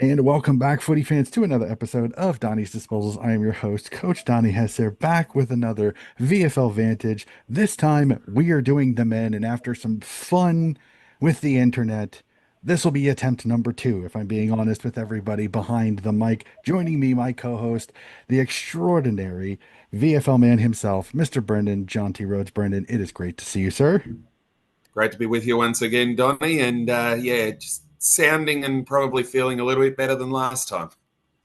And welcome back, footy fans, to another episode of Donnie's Disposals. I am your host, Coach Donnie Hesser, back with another VFL Vantage. This time we are doing the men, and after some fun with the internet, this will be attempt number two, if I'm being honest with everybody behind the mic. Joining me, my co-host, the extraordinary VFL man himself, Mr. Brendan John T. Rhodes. Brendan, it is great to see you, sir. Great to be with you once again, Donny. And just sounding and probably feeling a little bit better than last time.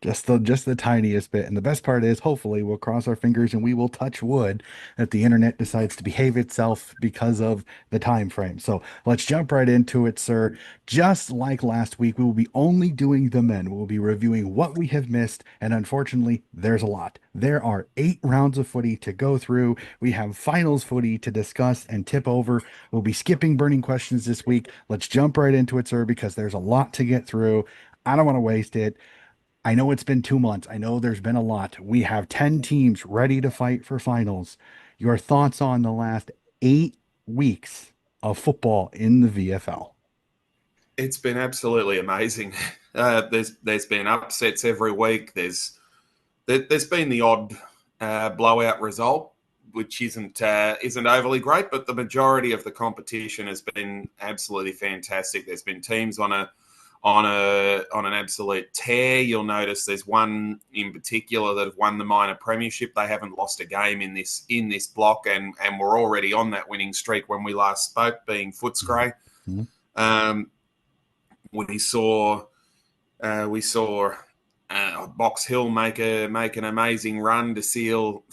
Just the tiniest bit. And the best part is, hopefully, we'll cross our fingers and we will touch wood that the internet decides to behave itself because of the time frame. So let's jump right into it, sir. Just like last week, we will be only doing the men. We'll be reviewing what we have missed, and unfortunately, there's a lot. There are 8 rounds of footy to go through. We have finals footy to discuss and tip over. We'll be skipping burning questions this week. Let's jump right into it, sir, because there's a lot to get through. I don't want to waste it. I know it's been 2 months. I know there's been a lot. We have 10 teams ready to fight for finals. Your thoughts on the last 8 weeks of football in the VFL? It's been absolutely amazing. There's been upsets every week. There's been the odd blowout result, which isn't overly great, but the majority of the competition has been absolutely fantastic. There's been teams on an absolute tear. You'll notice there's one in particular that have won the minor premiership. They haven't lost a game in this block, and we're already on that winning streak when we last spoke, being Footscray. Mhm. Um, we saw Box Hill make an amazing run to seal.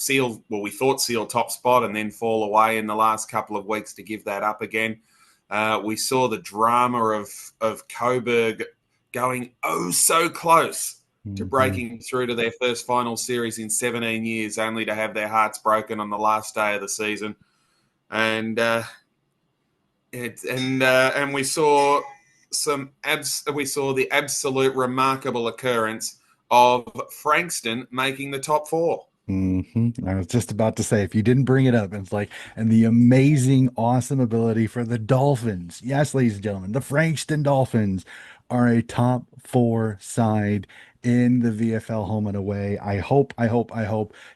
Well, we thought seal top spot and then fall away in the last couple of weeks to give that up again. We saw the drama of Coburg going oh so close to Mhm. breaking through to their first final series in 17 years, only to have their hearts broken on the last day of the season. And we saw we saw the absolute remarkable occurrence of Frankston making the top four. I was just about to say, if you didn't bring it up, it's like, and the amazing, awesome ability for the Dolphins. Yes, ladies and gentlemen, the Frankston Dolphins are a top 4 side in the VFL home and away. I hope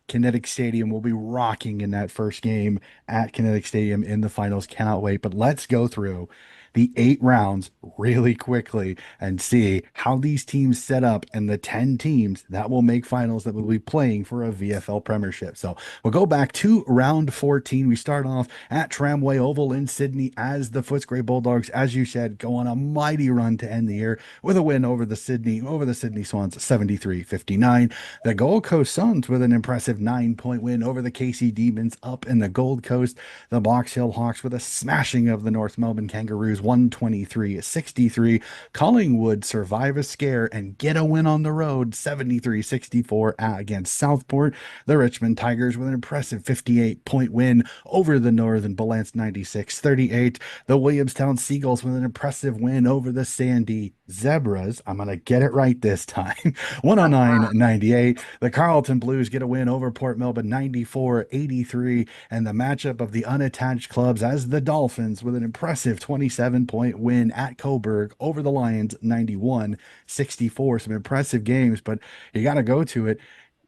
Kinetic Stadium will be rocking in that first game at Kinetic Stadium in the finals. Cannot wait. But let's go through the 8 rounds really quickly and see how these teams set up and the 10 teams that will make finals that will be playing for a VFL Premiership. So we'll go back to round 14. We start off at Tramway Oval in Sydney as the Footscray Bulldogs, as you said, go on a mighty run to end the year with a win over the Sydney Swans 73-59. The Gold Coast Suns with an impressive 9-point win over the KC Demons up in the Gold Coast. The Box Hill Hawks with a smashing of the North Melbourne Kangaroos 123-63. Collingwood survive a scare and get a win on the road 73-64 against Southport. The Richmond Tigers with an impressive 58-point win over the Northern Bullants 96-38. The Williamstown Seagulls with an impressive win over the Sandy Zebras. I'm going to get it right this time. 109-98. The Carlton Blues get a win over Port Melbourne 94-83. And the matchup of the unattached clubs as the Dolphins with an impressive 27-point win at Coburg over the Lions 91-64. Some impressive games, but you got to go to it.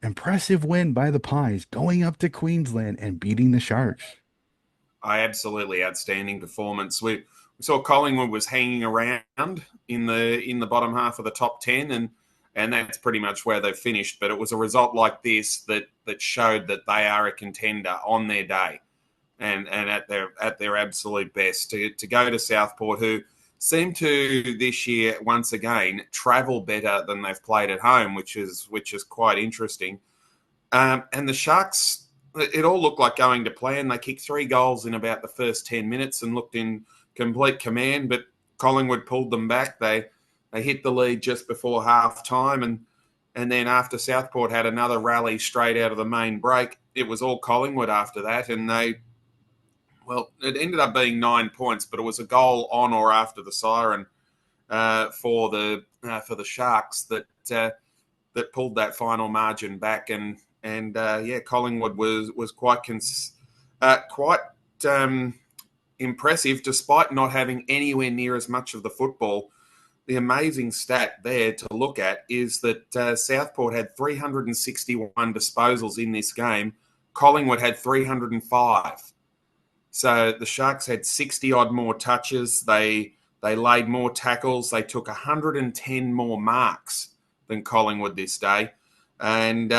Impressive win by the Pies going up to Queensland and beating the Sharks. Absolutely outstanding performance. We saw Collingwood was hanging around in the bottom half of the top 10, and that's pretty much where they finished. But it was a result like this that showed that they are a contender on their day, and at their absolute best. To go to Southport, who seem to this year once again travel better than they've played at home, which is quite interesting. And the Sharks, it all looked like going to plan. They kicked 3 goals in about the first 10 minutes and looked in complete command, but Collingwood pulled them back. They hit the lead just before half time, and then after Southport had another rally straight out of the main break, it was all Collingwood after that, and it ended up being 9 points, but it was a goal on or after the siren for the Sharks that pulled that final margin back, and Collingwood was quite impressive, despite not having anywhere near as much of the football. the amazing stat there to look at is that Southport had 361 disposals in this game. Collingwood had 305. So the Sharks had 60 odd more touches. They laid more tackles. They took 110 more marks than Collingwood this day, and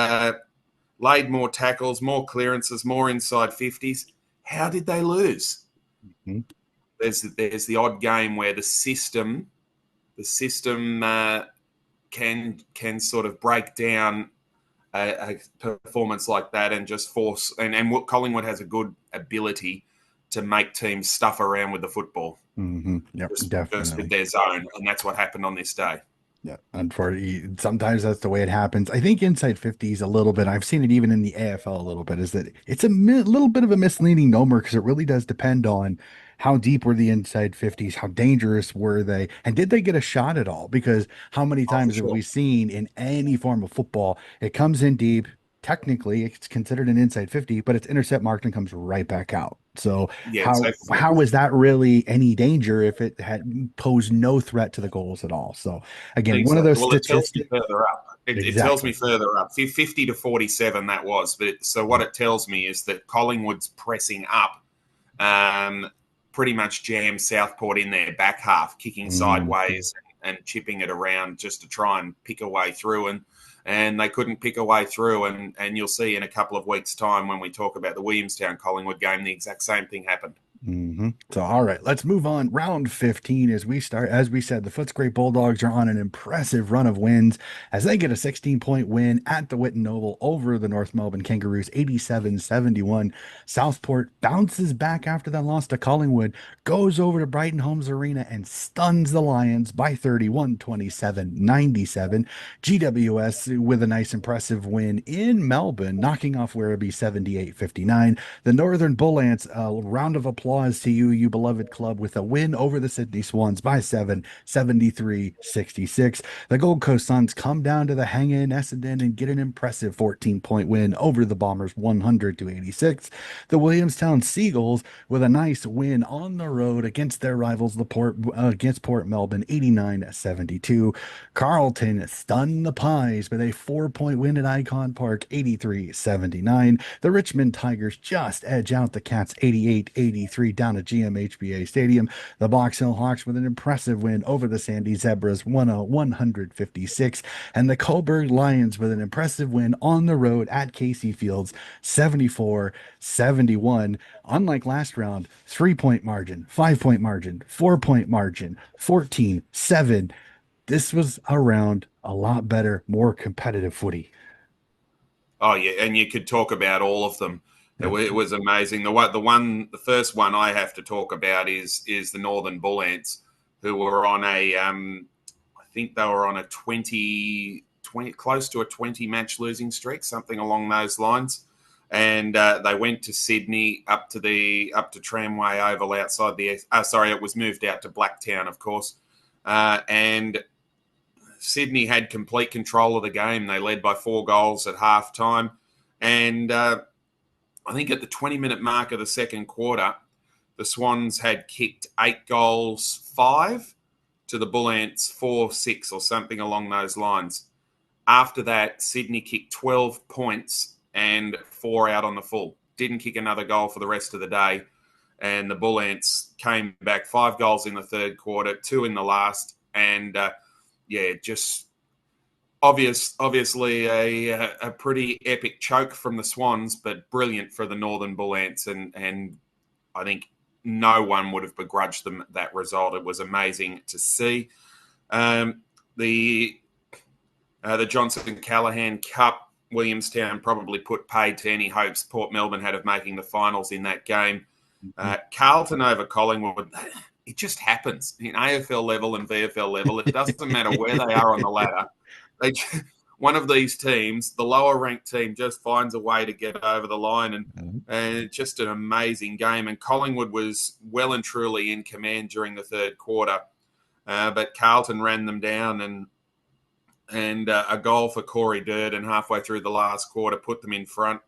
laid more tackles, more clearances, more inside 50s. How did they lose? Mhm. There's the odd game where the system can sort of break down a performance like that and just force. And what Collingwood has a good ability to make teams stuff around with the football, Yep, just with definitely. their zone, and that's what happened on this day. Yeah, unfortunately, sometimes that's the way it happens. I think inside 50s a little bit. I've seen it even in the AFL a little bit. Is that it's a little bit of a misleading number because it really does depend on how deep were the inside 50s, how dangerous were they, and did they get a shot at all? Because how many Oh, for times have sure. we seen in any form of football, it comes in deep. Technically, it's considered an inside 50, but it's intercept marked and comes right back out. So Yeah. how is that really any danger if it had posed no threat to the goals at all? So again, one of Exactly. those Well, it tells me statistics. further up. It tells me Exactly. further up. 50 to 47, that was. But so what it tells me is that Collingwood's pressing up um, pretty much jammed Southport in their back half, kicking Mhm. sideways and chipping it around just to try and pick a way through. And they couldn't pick a way through. And you'll see in a couple of weeks' time when we talk about the Williamstown Collingwood game, the exact same thing happened. So, all right, let's move on. Round 15 as we start. As we said, the Footscray Bulldogs are on an impressive run of wins as they get a 16-point win at the Whitten Oval over the North Melbourne Kangaroos, 87-71. Southport bounces back after that loss to Collingwood, goes over to Brighton Homes Arena and stuns the Lions by 31, 27-97. GWS with a nice impressive win in Melbourne, knocking off Werribee 78-59. The Northern Bullants, a round of applause to you, you beloved club, with a win over the Sydney Swans by 7, 73-66. The Gold Coast Suns come down to the hang in Essendon and get an impressive 14-point win over the Bombers 100-86. The Williamstown Seagulls with a nice win on the road against their rivals, against Port Melbourne 89-72. Carlton stunned the Pies with a 4-point win at Icon Park 83-79. The Richmond Tigers just edge out the Cats 88-83 down at GMHBA Stadium. The Box Hill Hawks with an impressive win over the Sandy Zebras 100-156. And the Coburg Lions with an impressive win on the road at Casey Fields 74-71. Unlike last round, 3-point margin, 5-point margin, 4-point margin, 14-7. This was a round a lot better, more competitive footy. Oh yeah, and you could talk about all of them. Yep. It was amazing. The first one I have to talk about is the Northern Bullants, who were on I think they were on a 20 close to a 20 match losing streak, something along those lines. And they went to Sydney up to Tramway Oval outside the. Sorry, it was moved out to Blacktown, of course. And Sydney had complete control of the game. They led by 4 goals at half time. And I think at the 20-minute mark of the second quarter, the Swans had kicked 8 goals, 5 to the Bullants, 4-6 or something along those lines. After that, Sydney kicked 12 points and 4 out on the full. Didn't kick another goal for the rest of the day. And the Bullants came back 5 goals in the third quarter, 2 in the last. And just obviously a pretty epic choke from the Swans, but brilliant for the Northern Bullants, and I think no one would have begrudged them that result. It was amazing to see. Um, the the Johnson Callahan Cup, Williamstown probably put paid to any hopes Port Melbourne had of making the finals in that game. Carlton over Collingwood, it just happens in AFL level and VFL level. It doesn't matter where they are on the ladder. They, one of these teams, the lower ranked team, just finds a way to get over the line, and it's just an amazing game. And Collingwood was well and truly in command during the third quarter, but Carlton ran them down, and a goal for Corey Durden halfway through the last quarter put them in front,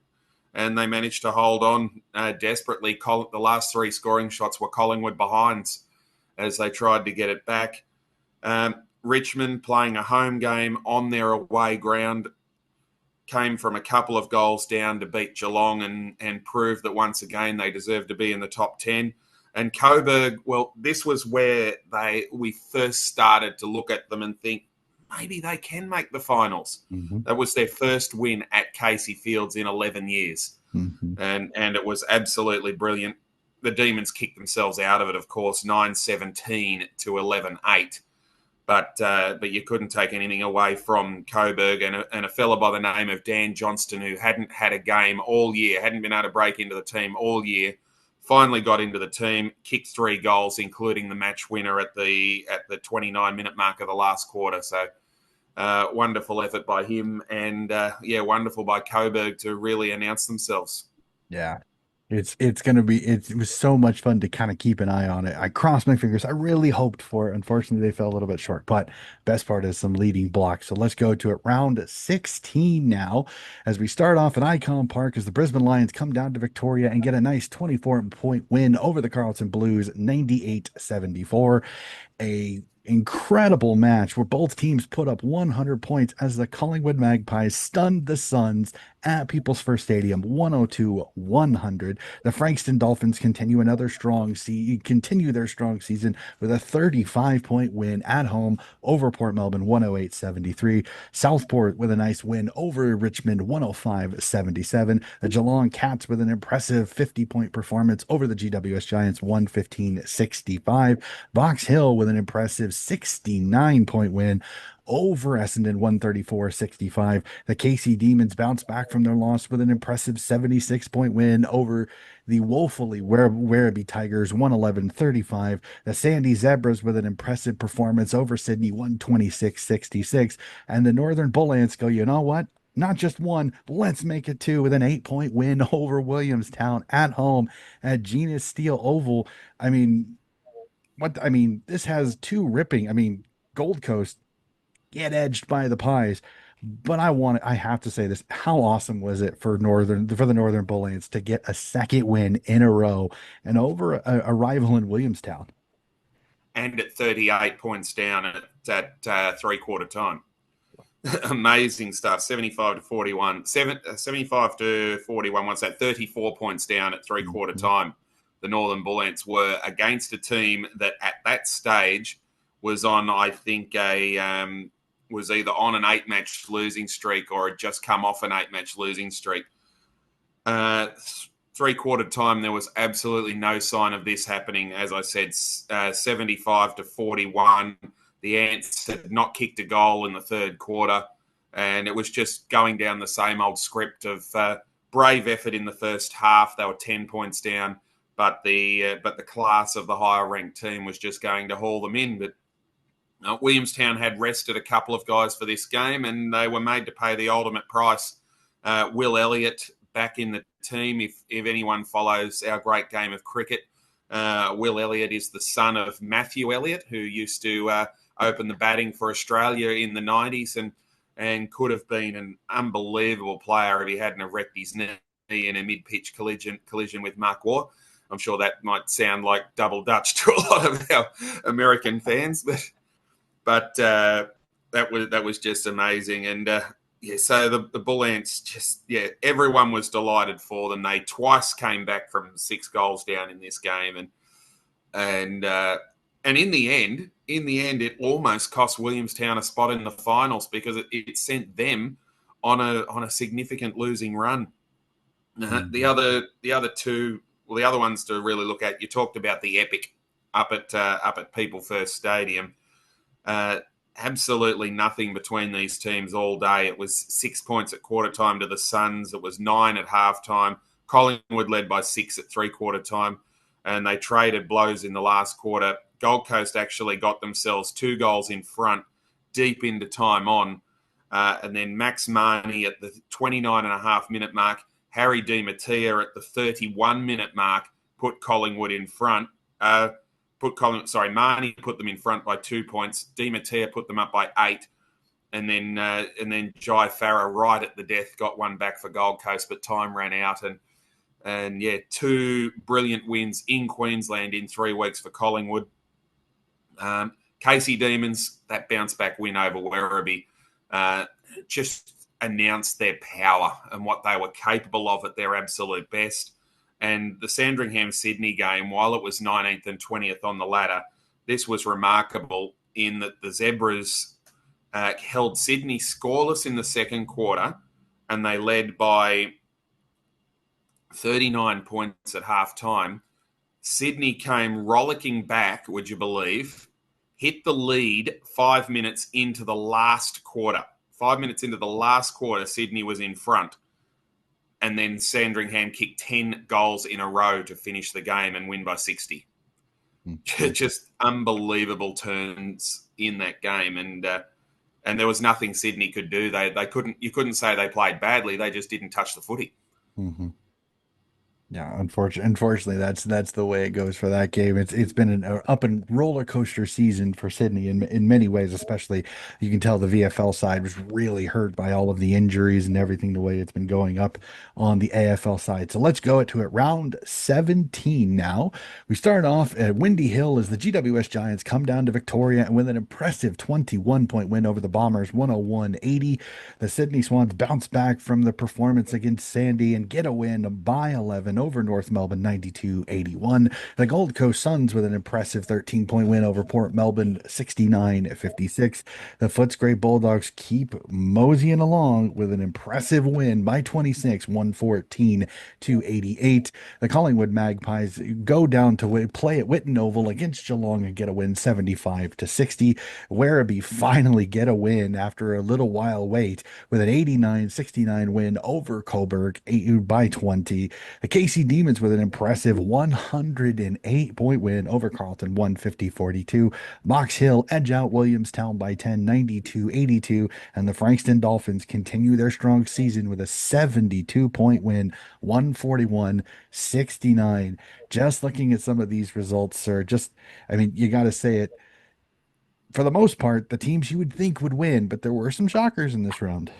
and they managed to hold on desperately. The last 3 scoring shots were Collingwood behinds as they tried to get it back. Richmond playing a home game on their away ground came from a couple of goals down to beat Geelong and prove that once again they deserve to be in the top 10. And Coburg, well, this was where we first started to look at them and think maybe they can make the finals. Mm-hmm. That was their first win at Casey Fields in 11 years. Mm-hmm. And it was absolutely brilliant. The Demons kicked themselves out of it, of course, 9-17 to 11-8. But you couldn't take anything away from Coburg and a fella by the name of Dan Johnston, who hadn't had a game all year, hadn't been able to break into the team all year, finally got into the team, kicked 3 goals, including the match winner at the 29-minute mark of the last quarter. So wonderful effort by him, and wonderful by Coburg to really announce themselves. Yeah. It's gonna be it was so much fun to kind of keep an eye on it. I crossed my fingers. I really hoped for it. Unfortunately, they fell a little bit short. But best part is some leading blocks. So let's go to it. Round 16 now, as we start off at Icon Park as the Brisbane Lions come down to Victoria and get a nice 24-point win over the Carlton Blues, 98-74. A incredible match where both teams put up 100 points as the Collingwood Magpies stunned the Suns at People's First Stadium 102-100. The Frankston Dolphins continue their strong season with a 35-point win at home over Port Melbourne 108-73. Southport with a nice win over Richmond 105-77. The Geelong Cats with an impressive 50-point performance over the GWS Giants 115-65. Box Hill with an impressive 69-point win over Essendon 134-65. The KC Demons bounced back from their loss with an impressive 76-point win over the woefully Werribee Tigers 111-35. The Sandy Zebras with an impressive performance over Sydney 126-66. And the Northern Bullants go, you know what? Not just one, let's make it two with an 8-point win over Williamstown at home at Genus Steel Oval. I mean, this has two ripping. Gold Coast get edged by the Pies, but I have to say this. How awesome was it for the Northern Bullants to get a second win in a row and over a rival in Williamstown? And at 38 points down at three-quarter time. Amazing stuff. 75-41. 75-41. What's that? 34 points down at three-quarter time. The Northern Bullants were against a team that at that stage was on, I think, was either on an 8-match losing streak or had just come off an 8-match losing streak. Three-quarter time, there was absolutely no sign of this happening. As I said, 75-41. The Ants had not kicked a goal in the third quarter, and it was just going down the same old script of brave effort in the first half. They were 10 points down, but the class of the higher-ranked team was just going to haul them in. But Williamstown had rested a couple of guys for this game, and they were made to pay the ultimate price. Will Elliott back in the team. If anyone follows our great game of cricket, Will Elliott is the son of Matthew Elliott, who used to open the batting for Australia in the 90s and could have been an unbelievable player if he hadn't wrecked his knee in a mid-pitch collision with Mark Waugh. I'm sure that might sound like double Dutch to a lot of our American fans, but that was just amazing. And so the Bull Ants everyone was delighted for them. They twice came back from 6 goals down in this game, and in the end, it almost cost Williamstown a spot in the finals because it sent them on a significant losing run. The other ones to really look at, you talked about the epic up at People First Stadium. Absolutely nothing between these teams all day. It was 6 points at quarter time to the Suns. It was 9 at halftime. Collingwood led by 6 at three-quarter time, and they traded blows in the last quarter. Gold Coast actually got themselves 2 goals in front deep into time on, and then Max Marnie at the 29.5-minute mark, Harry Di Mattia at the 31-minute mark put Collingwood in front. Marnie put them in front by 2 points. Di Mattia put them up by 8. And then Jai Farah right at the death got one back for Gold Coast, but time ran out. And 2 brilliant wins in Queensland in 3 weeks for Collingwood. Casey Demons, that bounce back win over Werribee, uh, just announced their power and what they were capable of at their absolute best. And the Sandringham Sydney game, while it was 19th and 20th on the ladder, this was remarkable in that the Zebras held Sydney scoreless in the second quarter, and they led by 39 points at half time. Sydney came rollicking back, would you believe? Hit the lead 5 minutes into the last quarter. 5 minutes into the last quarter, Sydney was in front. And then Sandringham kicked 10 goals in a row to finish the game and win by 60. Mm-hmm. Just unbelievable turns in that game. And there was nothing Sydney could do. They couldn't. You couldn't say they played badly. They just didn't touch the footy. Mm-hmm. Yeah, unfortunately, that's the way it goes for that game. It's been an up and roller coaster season for Sydney in many ways, especially you can tell the VFL side was really hurt by all of the injuries and everything the way it's been going up on the AFL side. So let's go to it. Round 17 now. We start off at Windy Hill as the GWS Giants come down to Victoria and with an impressive 21-point win over the Bombers, 101-80. The Sydney Swans bounce back from the performance against Sandy and get a win by 11 over North Melbourne 92-81. The Gold Coast Suns with an impressive 13-point win over Port Melbourne 69-56. The Footscray Bulldogs keep moseying along with an impressive win by 26, 114-88. The Collingwood Magpies go down to play at Whitten Oval against Geelong and get a win 75-60. Werribee finally get a win after a little while wait with an 89-69 win over Coburg by 20. The KC Demons with an impressive 108-point win over Carlton 150-42. Box Hill edge out Williamstown by 10, 92-82. And the Frankston Dolphins continue their strong season with a 72-point win, 141-69. Just looking at some of these results, sir, I mean, you got to say it. For the most part, the teams you would think would win, but there were some shockers in this round.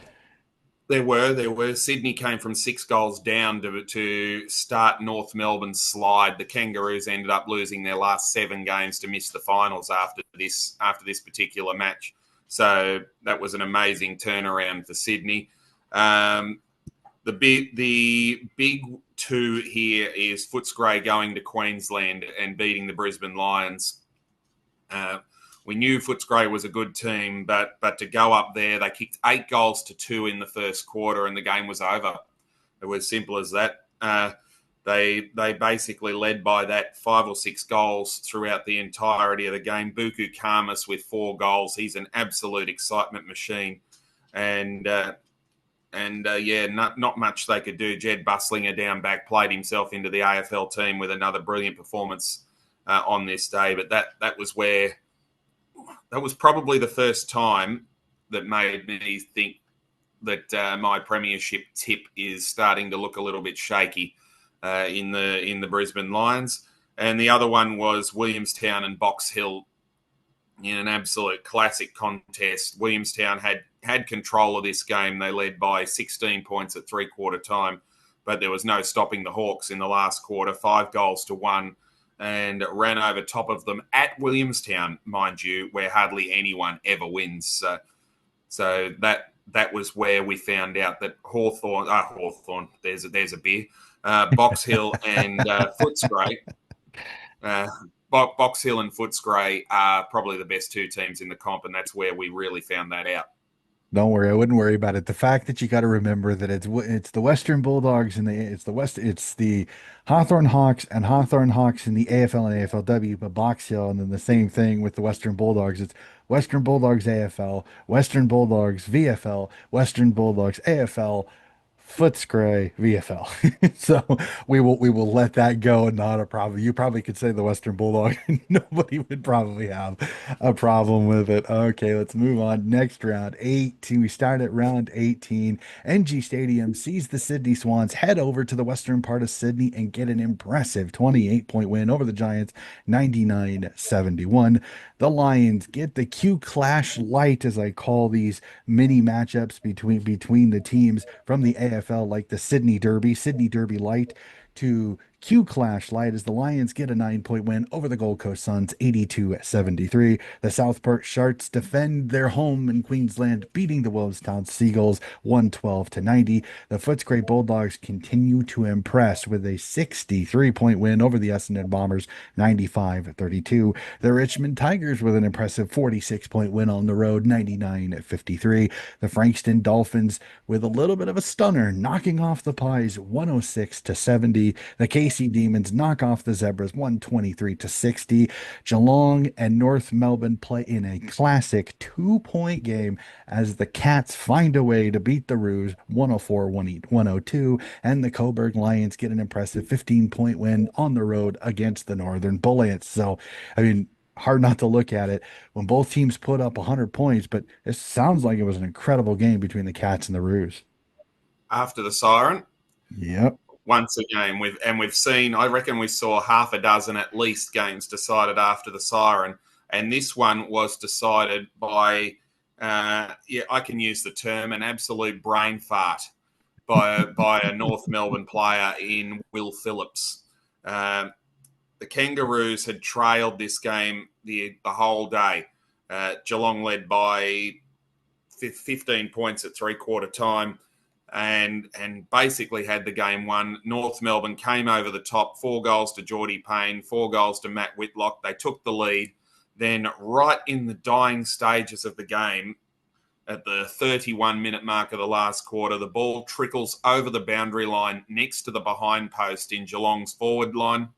There were. Sydney came from 6 goals down to start North Melbourne's slide. The Kangaroos ended up losing their last 7 games to miss the finals after this particular match. So that was an amazing turnaround for Sydney. The big two here is Footscray going to Queensland and beating the Brisbane Lions. We knew Footscray was a good team, but to go up there, they kicked 8-2 in the first quarter, and the game was over. It was simple as that. They basically led by that 5 or 6 goals throughout the entirety of the game. Buku Karmas with 4 goals. He's an absolute excitement machine, and not much they could do. Jed Buslinger down back played himself into the AFL team with another brilliant performance on this day. But that was probably the first time that made me think that my premiership tip is starting to look a little bit shaky in the Brisbane Lions. And the other one was Williamstown and Box Hill in an absolute classic contest. Williamstown had control of this game. They led by 16 points at three-quarter time, but there was no stopping the Hawks in the last quarter, 5-1, and ran over top of them at Williamstown, mind you, where hardly anyone ever wins. So that was where we found out that Hawthorn, there's a beer, Box Hill and Footscray. Box Hill and Footscray are probably the best 2 teams in the comp, and that's where we really found that out. Don't worry, I wouldn't worry about it. The fact that you got to remember that it's the Western Bulldogs and it's the Hawthorn Hawks and Hawthorn Hawks in the AFL and AFLW, but Box Hill, and then the same thing with the Western Bulldogs. It's Western Bulldogs AFL, Western Bulldogs VFL, Western Bulldogs AFL, Footscray VFL. So we will let that go. Not a problem. You probably could say the Western Bulldog. Nobody would probably have a problem with it. Okay, let's move on. Next round, 18. We start at round 18. NG Stadium sees the Sydney Swans head over to the western part of Sydney and get an impressive 28-point win over the Giants, 99-71. The Lions get the Q Clash Light, as I call these mini matchups between the teams from the AFL, like the Sydney Derby Light. to Q Clash Light as the Lions get a 9-point win over the Gold Coast Suns 82-73. The Southport Sharks defend their home in Queensland, beating the Williamstown Seagulls 112-90. The Footscray Bulldogs continue to impress with a 63-point win over the Essendon Bombers 95-32. The Richmond Tigers with an impressive 46-point win on the road 99-53. The Frankston Dolphins with a little bit of a stunner, knocking off the Pies 106-70. The KC Demons knock off the Zebras 123-60. Geelong and North Melbourne play in a classic 2-point game as the Cats find a way to beat the Roos 104-102, and the Coburg Lions get an impressive 15-point win on the road against the Northern Bullants. So, I mean, hard not to look at it when both teams put up 100 points, but it sounds like it was an incredible game between the Cats and the Roos. After the siren, Yep. once again, we've seen, I reckon we saw half a dozen at least games decided after the siren, and this one was decided by, I can use the term, an absolute brain fart by a North Melbourne player in Will Phillips. The Kangaroos had trailed this game the whole day. Geelong led by 15 points at three-quarter time and basically had the game won. North Melbourne came over the top, 4 goals to Geordie Payne, 4 goals to Matt Whitlock. They took the lead. Then right in the dying stages of the game, at the 31-minute mark of the last quarter, the ball trickles over the boundary line next to the behind post in Geelong's forward line.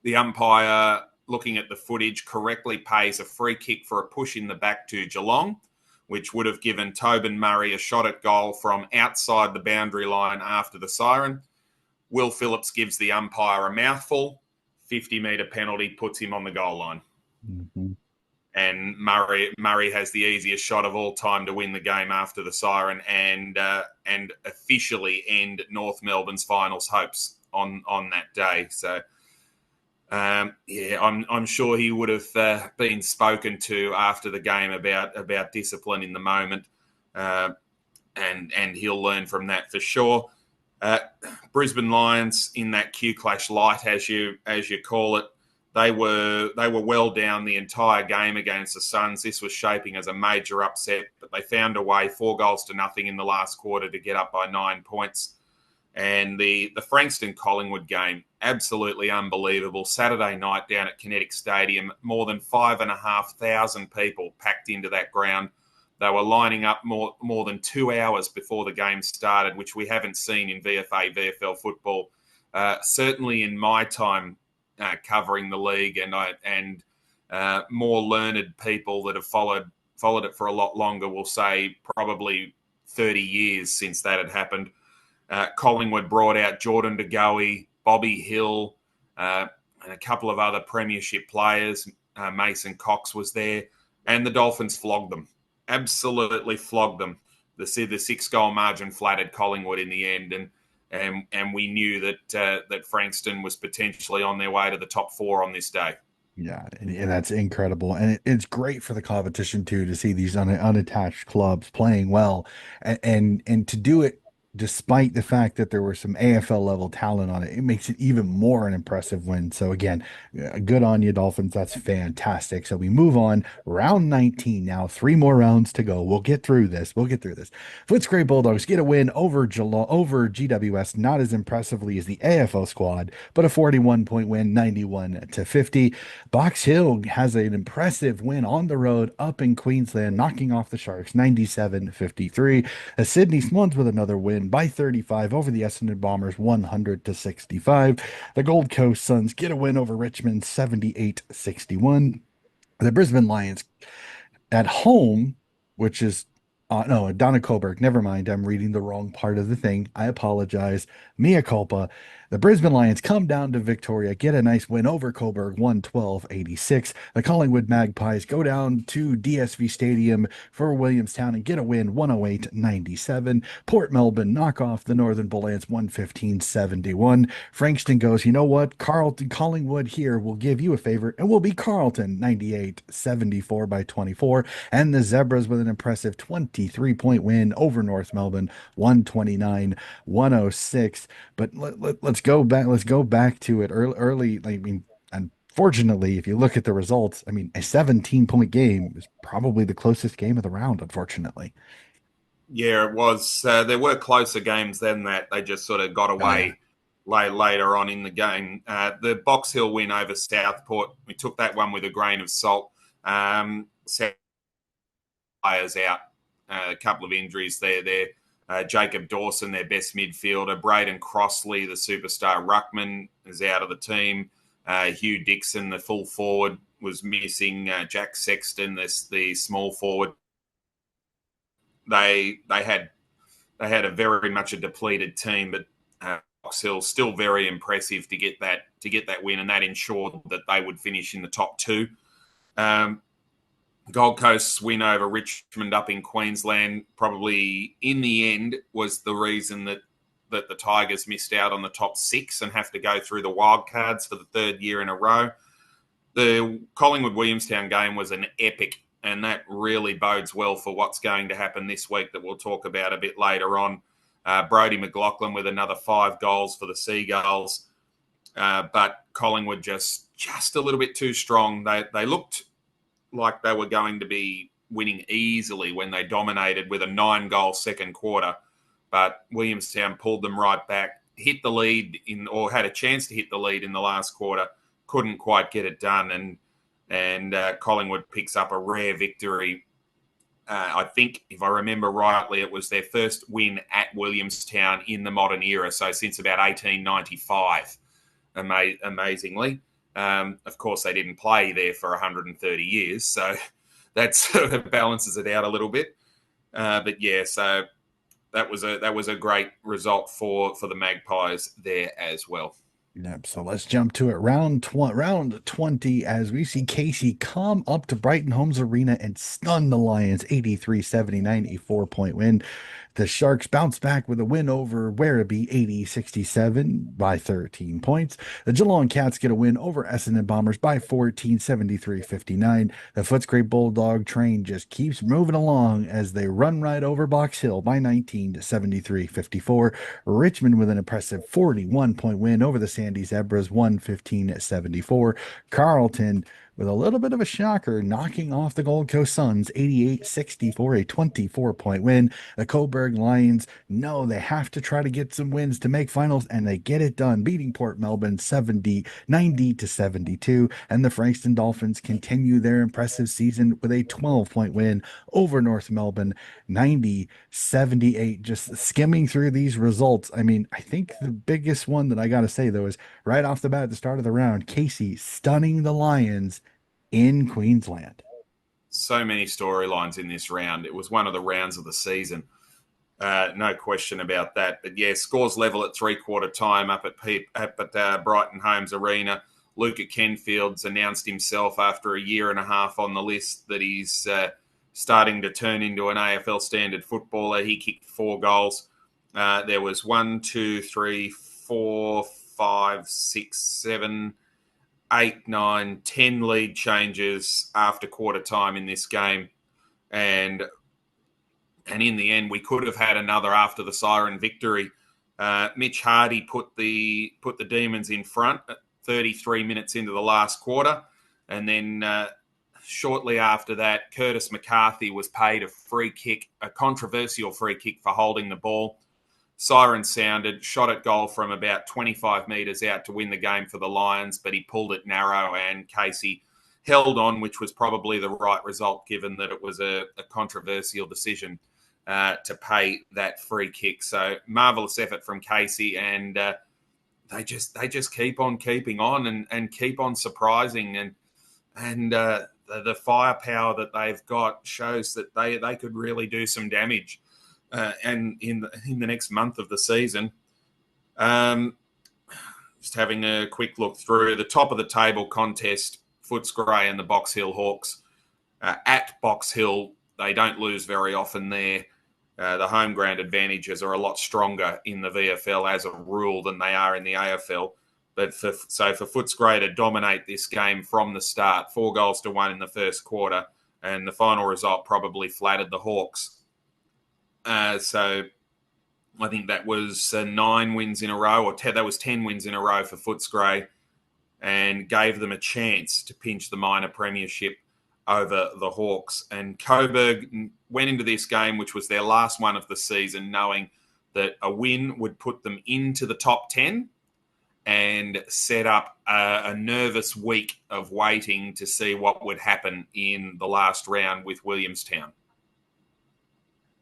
The umpire, looking at the footage, correctly pays a free kick for a push in the back to Geelong, which would have given Tobin Murray a shot at goal from outside the boundary line after the siren. Will Phillips gives the umpire a mouthful. 50-metre penalty puts him on the goal line. Mm-hmm. And Murray has the easiest shot of all time to win the game after the siren and officially end North Melbourne's finals hopes on that day. So, I'm sure he would have been spoken to after the game about discipline in the moment, and he'll learn from that for sure. Brisbane Lions in that Q Clash Light, as you call it, they were well down the entire game against the Suns. This was shaping as a major upset, but they found a way, 4 goals to nothing in the last quarter to get up by 9 points. And the Frankston Collingwood game, absolutely unbelievable. Saturday night down at Kinetic Stadium, more than 5,500 people packed into that ground. They were lining up more than 2 hours before the game started, which we haven't seen in VFL football. Certainly in my time covering the league, and more learned people that have followed it for a lot longer will say probably 30 years since that had happened. Collingwood brought out Jordan De Goey, Bobby Hill, and a couple of other premiership players. Mason Cox was there, and the Dolphins flogged them. Absolutely flogged them. The 6-goal margin flattered Collingwood in the end, and we knew that Frankston was potentially on their way to the top 4 on this day. Yeah, and that's incredible, and it's great for the competition too to see these unattached clubs playing well, and to do it despite the fact that there were some AFL level talent on it. It makes it even more an impressive win. So again, good on you, Dolphins. That's fantastic. So we move on. Round 19 now. 3 more rounds to go. We'll get through this. Footscray Bulldogs get a win over GWS, not as impressively as the AFL squad, but a 41-point win, 91-50. Box Hill has an impressive win on the road up in Queensland, knocking off the Sharks 97-53. Sydney Swans with another win by 35 over the Essendon Bombers 100-65. The Gold Coast Suns get a win over Richmond 78-61. The Brisbane Lions at home, which is no, Donna Coburg. Never mind. I'm reading the wrong part of the thing. I apologize. Mea culpa. The Brisbane Lions come down to Victoria, get a nice win over Coburg, 112-86. The Collingwood Magpies go down to DSV Stadium for Williamstown and get a win, 108-97. Port Melbourne knock off the Northern Bullants, 115-71. Frankston goes, you know what? Collingwood here will give you a favor, and will be Carlton, 98-74 by 24. And the Zebras with an impressive 23-point win over North Melbourne, 129-106. But let's let's go back. Let's go back to it early. I mean, unfortunately, if you look at the results, I mean, a 17-point game is probably the closest game of the round. Unfortunately. Yeah, it was. There were closer games than that. They just sort of got Oh yeah. away later on in the game. The Box Hill win over Southport, we took that one with a grain of salt. South players out, a couple of injuries there. Jacob Dawson, their best midfielder. Braden Crossley, the superstar ruckman, is out of the team. Hugh Dixon, the full forward, was missing. Jack Sexton, the small forward. They had a very much a depleted team, but Box Hill still very impressive to get that win, and that ensured that they would finish in the top two. Um, Gold Coast's win over Richmond up in Queensland probably in the end was the reason that the Tigers missed out on the top six and have to go through the wildcards for the third year in a row. The Collingwood-Williamstown game was an epic, and that really bodes well for what's going to happen this week that we'll talk about a bit later on. Brodie McLaughlin with another 5 goals for the Seagulls, but Collingwood just a little bit too strong. They looked like they were going to be winning easily when they dominated with a 9-goal second quarter, but Williamstown pulled them right back, hit the lead or had a chance to hit the lead in the last quarter, couldn't quite get it done, and Collingwood picks up a rare victory. I think, if I remember rightly, it was their first win at Williamstown in the modern era, so since about 1895, amazingly. Of course, they didn't play there for 130 years, so that sort of balances it out a little bit. But yeah, so that was a great result for the Magpies there as well. Yep. So let's jump to it. Round 20 as we see Casey come up to Brighton Homes Arena and stun the Lions 83-79, a 4-point win. The Sharks bounce back with a win over Werribee 80-67 by 13 points. The Geelong Cats get a win over Essendon Bombers by 14, 73-59. The Footscray Bulldog train just keeps moving along as they run right over Box Hill by 19 to 73-54. Richmond with an impressive 41-point win over the Sandy Zebras 115-74. Carlton with a little bit of a shocker, knocking off the Gold Coast Suns 88-64, a 24-point win. The Coburg Lions know they have to try to get some wins to make finals, and they get it done, beating Port Melbourne 90-72. And the Frankston Dolphins continue their impressive season with a 12-point win over North Melbourne 90-78. Just skimming through these results, I mean, I think the biggest one that I got to say, though, is right off the bat at the start of the round, Casey stunning the Lions in Queensland. So many storylines in this round. It was one of the rounds of the season. No question about that. But yeah, scores level at three-quarter time up at Brighton Homes Arena. Luca Kenfield's announced himself after a year and a half on the list that he's starting to turn into an AFL standard footballer. He kicked 4 goals. There was 1, 2, 3, 4, 5, 6, 7, 8, 9, 10 lead changes after quarter time in this game. And in the end, we could have had another after the siren victory. Mitch Hardy put the Demons in front at 33 minutes into the last quarter. And then shortly after that, Curtis McCarthy was paid a controversial free kick for holding the ball. Siren sounded, shot at goal from about 25 metres out to win the game for the Lions, but he pulled it narrow and Casey held on, which was probably the right result given that it was a controversial decision to pay that free kick. So marvellous effort from Casey, and they just keep on keeping on and keep on surprising, and the firepower that they've got shows that they could really do some damage. And in the next month of the season. Just having a quick look through the top of the table contest, Footscray and the Box Hill Hawks. At Box Hill, they don't lose very often there. The home ground advantages are a lot stronger in the VFL as a rule than they are in the AFL. But for Footscray to dominate this game from the start, 4 goals to 1 in the first quarter, and the final result probably flattered the Hawks. So I think that was 9 wins in a row, or that was 10 wins in a row for Footscray, and gave them a chance to pinch the minor premiership over the Hawks. And Coburg went into this game, which was their last one of the season, knowing that a win would put them into the top 10 and set up a nervous week of waiting to see what would happen in the last round with Williamstown.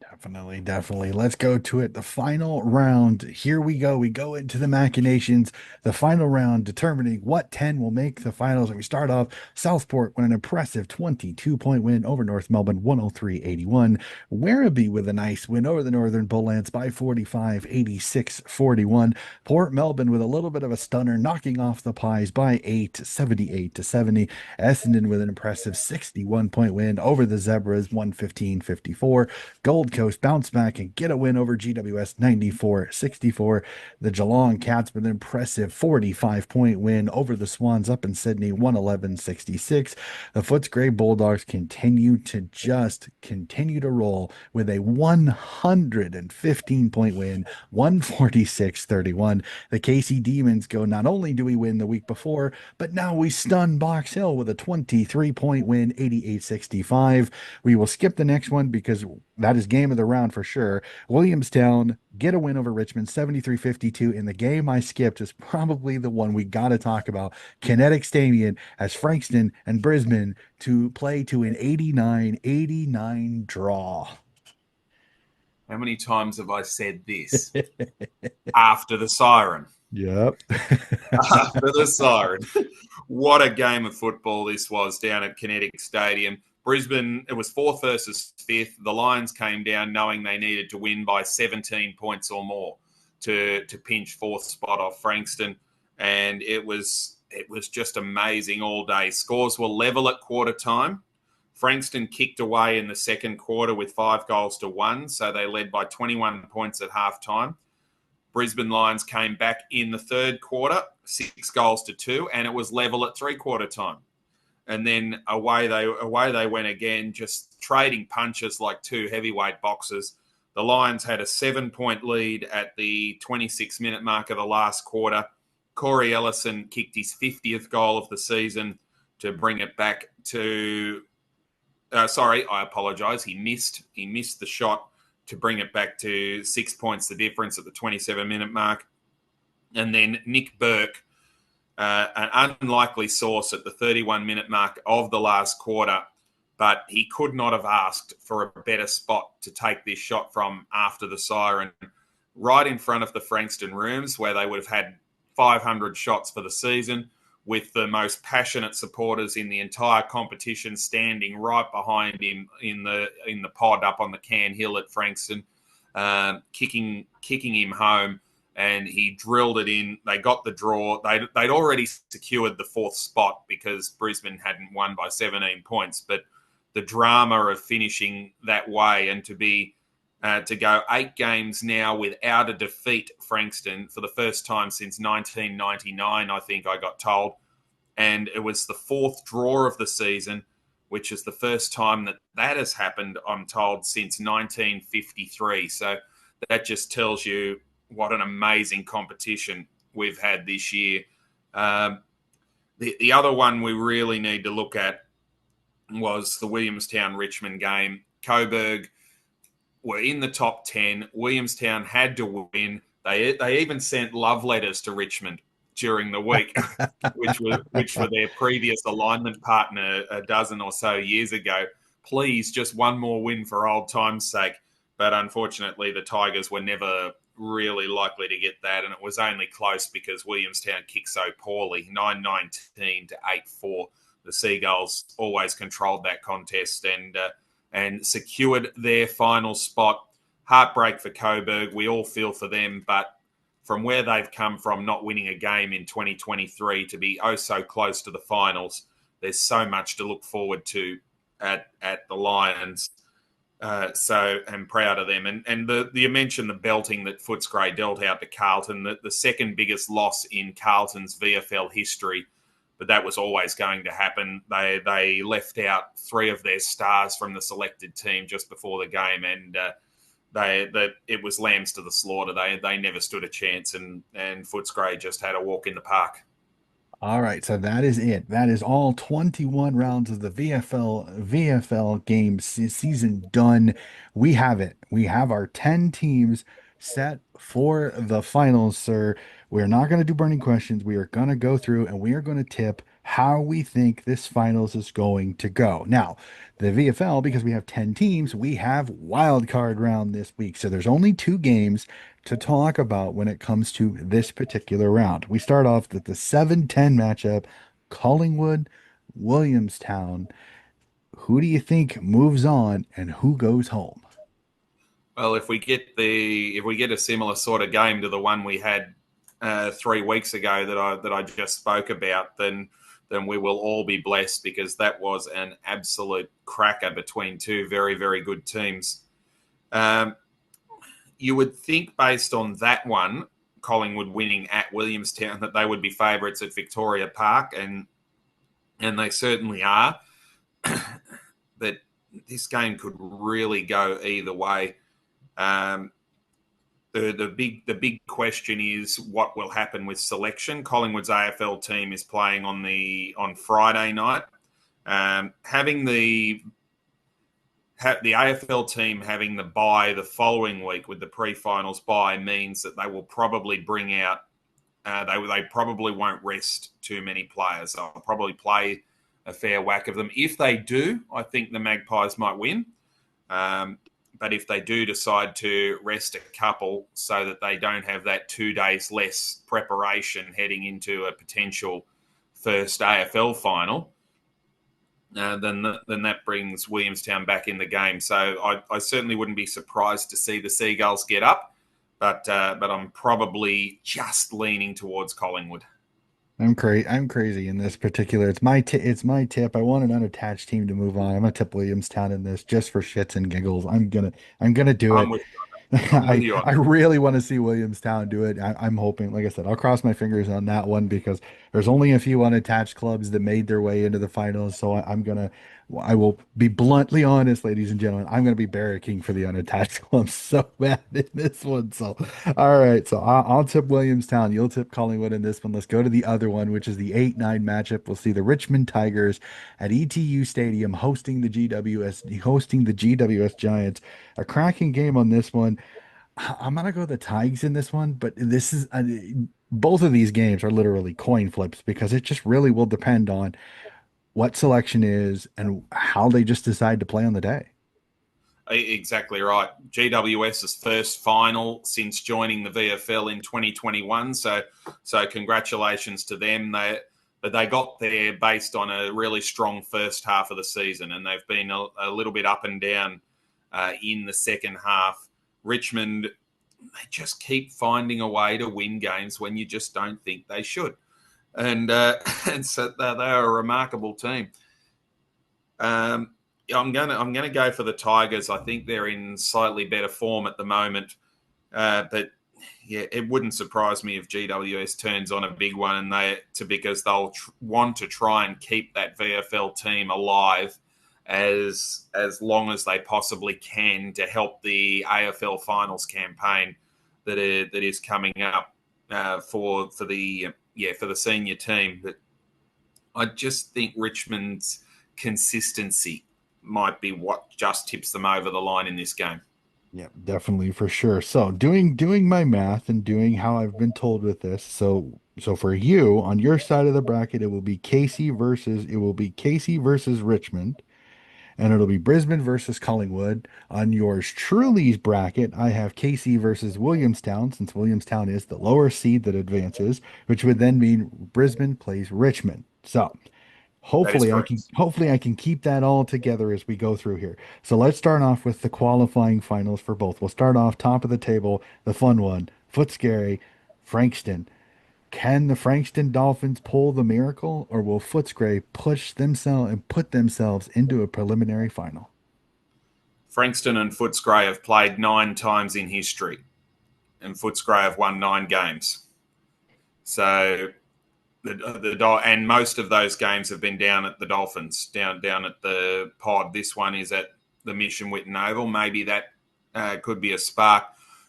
Definitely, definitely. Let's go to it. The final round. Here we go. We go into the machinations. The final round determining what 10 will make the finals. And we start off Southport with an impressive 22-point win over North Melbourne, 103-81. Werribee with a nice win over the Northern Bullants by 45, 86-41. Port Melbourne with a little bit of a stunner, knocking off the Pies by 8, 78-70. Essendon with an impressive 61-point win over the Zebras, 115-54. Gold Coast bounce back and get a win over GWS 94-64. The Geelong Cats with an impressive 45-point win over the Swans up in Sydney 111-66. The Footscray Bulldogs continue to roll with a 115-point win, 146-31. The KC Demons go, not only do we win the week before, but now we stun Box Hill with a 23-point win, 88-65. We will skip the next one because that is game of the round for sure. Williamstown get a win over Richmond 73-52. And the game I skipped is probably the one we got to talk about. Kinetic Stadium as Frankston and Brisbane to play to an 89-89 draw. How many times have I said this? After the siren. Yep. After the siren. What a game of football this was down at Kinetic Stadium. Brisbane, it was fourth versus fifth. The Lions came down knowing they needed to win by 17 points or more to pinch fourth spot off Frankston. And it was just amazing all day. Scores were level at quarter time. Frankston kicked away in the second quarter with 5-1, so they led by 21 points at halftime. Brisbane Lions came back in the third quarter, 6-2, and it was level at three-quarter time. And then away they went again, just trading punches like two heavyweight boxers. The Lions had a 7-point lead at the 26-minute mark of the last quarter. Corey Ellison kicked his 50th goal of the season to bring it back to... I apologise. He missed the shot to bring it back to 6 points, the difference at the 27-minute mark. And then Nick Burke, an unlikely source at the 31-minute mark of the last quarter, but he could not have asked for a better spot to take this shot from after the siren, right in front of the Frankston Rooms, where they would have had 500 shots for the season, with the most passionate supporters in the entire competition standing right behind him in the pod up on the Can Hill at Frankston, kicking him home. And he drilled it in. They got the draw. They'd already secured the fourth spot because Brisbane hadn't won by 17 points. But the drama of finishing that way and to go 8 games now without a defeat, Frankston, for the first time since 1999, I think I got told. And it was the fourth draw of the season, which is the first time that has happened, I'm told, since 1953. So that just tells you what an amazing competition we've had this year. The other one we really need to look at was the Williamstown-Richmond game. Coburg were in the top 10. Williamstown had to win. They even sent love letters to Richmond during the week, which were their previous alignment partner a dozen or so years ago. Please, just one more win for old time's sake. But unfortunately, the Tigers were never really likely to get that, and it was only close because Williamstown kicked so poorly, 9-19 to 8-4. The Seagulls always controlled that contest and secured their final spot. Heartbreak for Coburg. We all feel for them, but from where they've come from, not winning a game in 2023 to be oh so close to the finals, there's so much to look forward to at the Lions. So I'm proud of them. And you mentioned the belting that Footscray dealt out to Carlton, the second biggest loss in Carlton's VFL history, but that was always going to happen. They left out 3 of their stars from the selected team just before the game, and that it was lambs to the slaughter. They never stood a chance, and Footscray just had a walk in the park. All right, so that is it. That is all 21 rounds of the VFL game season done. We have it. We have our 10 teams set for the finals, sir. We're not going to do burning questions. We are going to go through and we are going to tip how we think this finals is going to go. Now, the VFL, because we have 10 teams, we have wild card round this week. So there's only two games to talk about when it comes to this particular round. We start off with the 7-10 matchup, Collingwood, Williamstown. Who do you think moves on and who goes home? Well, if we get a similar sort of game to the one we had 3 weeks ago that I just spoke about, then we will all be blessed, because that was an absolute cracker between two very, very good teams. You would think, based on that one, Collingwood winning at Williamstown, that they would be favourites at Victoria Park, and they certainly are. But this game could really go either way. The big question is what will happen with selection. Collingwood's AFL team is playing on Friday night. Having the AFL team having the bye the following week with the pre-finals bye means that they will probably bring out. They probably won't rest too many players. They'll probably play a fair whack of them. If they do, I think the Magpies might win. But if they do decide to rest a couple so that they don't have that 2 days less preparation heading into a potential first AFL final, then that brings Williamstown back in the game. So I certainly wouldn't be surprised to see the Seagulls get up, but I'm probably just leaning towards Collingwood. I'm crazy in this particular. It's my tip. I want an unattached team to move on. I'm gonna tip Williamstown in this just for shits and giggles. I'm gonna do I'm it. with I'm with I you on I really want to see Williamstown do it. I'm hoping, like I said, I'll cross my fingers on that one because there's only a few unattached clubs that made their way into the finals. So I will be bluntly honest, ladies and gentlemen. I'm gonna be barracking for the unattached clubs so bad in this one. So, all right. So I'll tip Williamstown. You'll tip Collingwood in this one. Let's go to the other one, which is the 8-9 matchup. We'll see the Richmond Tigers at ETU Stadium hosting the GWS Giants. A cracking game on this one. I'm gonna go the Tigers in this one, but both of these games are literally coin flips because it just really will depend on what selection is and how they just decide to play on the day. Exactly right. GWS's first final since joining the VFL in 2021. So congratulations to them. But they got there based on a really strong first half of the season, and they've been a little bit up and down in the second half. Richmond, they just keep finding a way to win games when you just don't think they should, and and so they are a remarkable team. I'm gonna go for the Tigers. I think they're in slightly better form at the moment, but yeah, it wouldn't surprise me if GWS turns on a big one, and because they'll want to try and keep that VFL team alive as long as they possibly can to help the AFL finals campaign that is coming up for the senior team. But I just think Richmond's consistency might be what just tips them over the line in this game. Yeah, definitely for sure. So doing my math and doing how I've been told with this. So for you on your side of the bracket, it will be Casey versus Richmond, and it'll be Brisbane versus Collingwood. On yours truly's bracket, I have Casey versus Williamstown, since Williamstown is the lower seed that advances, which would then mean Brisbane plays Richmond. So That is correct. hopefully I can keep that all together as we go through here. So let's start off with the qualifying finals for both. We'll start off top of the table, the fun one, Footscray, Frankston. Can the Frankston Dolphins pull the miracle, or will Footscray push themselves and put themselves into a preliminary final? Frankston and Footscray have played 9 times in history, and Footscray have won 9 games. So and most of those games have been down at the Dolphins, down at the pod. This one is at the Mission Whitten Oval. Maybe that could be a spark.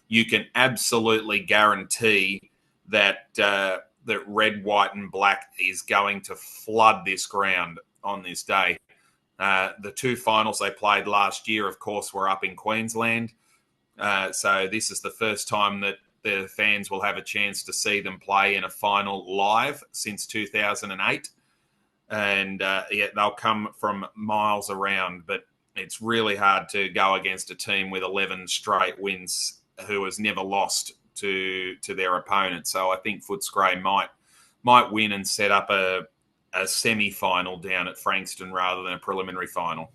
You can absolutely guarantee that that red, white, and black is going to flood this ground on this day. The two finals they played last year, of course, were up in Queensland. So this is the first time that the fans will have a chance to see them play in a final live since 2008. And yeah, they'll come from miles around, but it's really hard to go against a team with 11 straight wins who has never lost to their opponent. So I think Footscray might win and set up a semi-final down at Frankston rather than a preliminary final.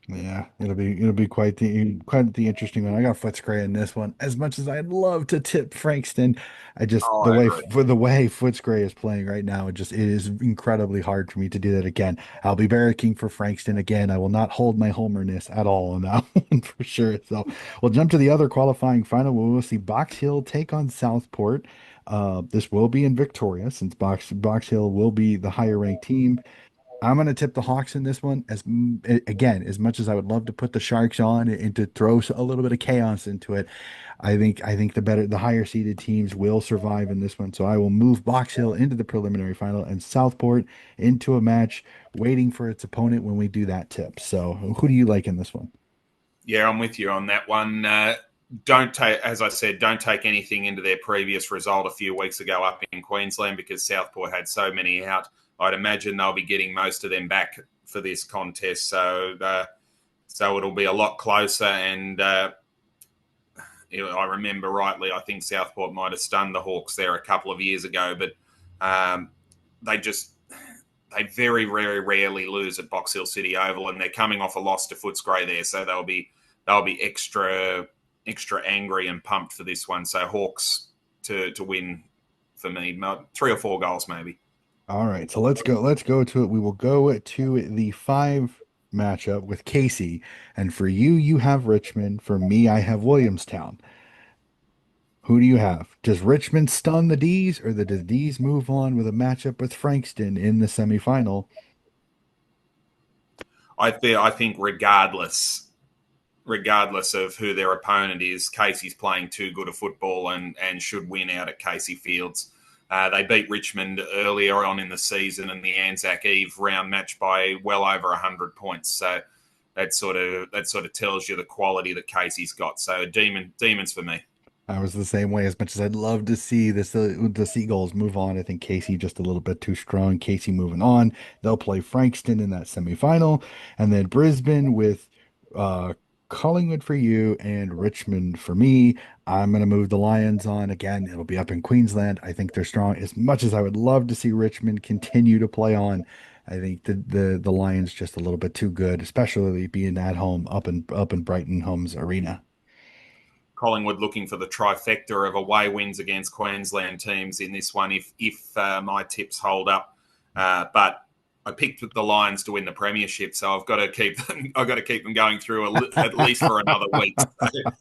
Yeah, it'll be quite the interesting one. I got Footscray in this one. As much as I'd love to tip Frankston, I just Oh, the I way agree. for the way Footscray is playing right now, it is incredibly hard for me to do that again. I'll be barracking for Frankston again. I will not hold my homerness at all on that one for sure. So we'll jump to the other qualifying final. We will see Box Hill take on Southport. This will be in Victoria since Box Hill will be the higher ranked team. I'm going to tip the Hawks in this one. Again, as much as I would love to put the Sharks on and to throw a little bit of chaos into it, I think the higher seeded teams will survive in this one. So I will move Box Hill into the preliminary final and Southport into a match waiting for its opponent when we do that tip. So who do you like in this one? Yeah, I'm with you on that one. Don't take, as I said, don't take anything into their previous result a few weeks ago up in Queensland because Southport had so many out. I'd imagine they'll be getting most of them back for this contest, so it'll be a lot closer. And I remember rightly, I think Southport might have stunned the Hawks there a couple of years ago, but um, they just they very, very rarely lose at Box Hill City Oval, and they're coming off a loss to Footscray there, so they'll be extra angry and pumped for this one. So Hawks to win for me, 3 or 4 goals maybe. All right, so let's go to it. We will go to the five matchup with Casey, and for you, you have Richmond. For me, I have Williamstown. Who do you have? Does Richmond stun the D's, or do the D's move on with a matchup with Frankston in the semifinal? I think regardless of who their opponent is, Casey's playing too good a football and should win out at Casey Fields. They beat Richmond earlier on in the season in the Anzac Eve round match by well over 100 points. So that sort of tells you the quality that Casey's got. So demons for me. I was the same way. As much as I'd love to see the Seagulls move on, I think Casey just a little bit too strong. Casey moving on. They'll play Frankston in that semifinal, and then Brisbane with uh, Collingwood for you and Richmond for me. I'm gonna move the Lions on again. It'll be up in Queensland. I think they're strong. As much as I would love to see Richmond continue to play on, I think the Lions just a little bit too good, especially being at home up in Brighton Homes Arena. Collingwood looking for the trifecta of away wins against Queensland teams in this one if my tips hold up. But I picked the Lions to win the premiership, so I've got to keep them. I've got to keep them going through at least for another week.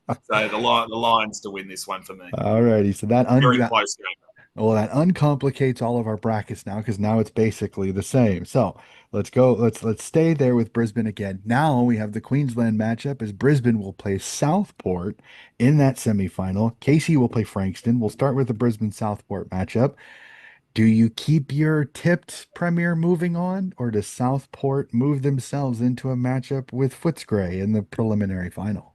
So the Lions to win this one for me. All righty. So Very close game. well, that uncomplicates all of our brackets now because now it's basically the same. So let's go. Let's stay there with Brisbane again. Now we have the Queensland matchup as Brisbane will play Southport in that semifinal. Casey will play Frankston. We'll start with the Brisbane Southport matchup. Do you keep your tipped Premier moving on, or does Southport move themselves into a matchup with Footscray in the preliminary final?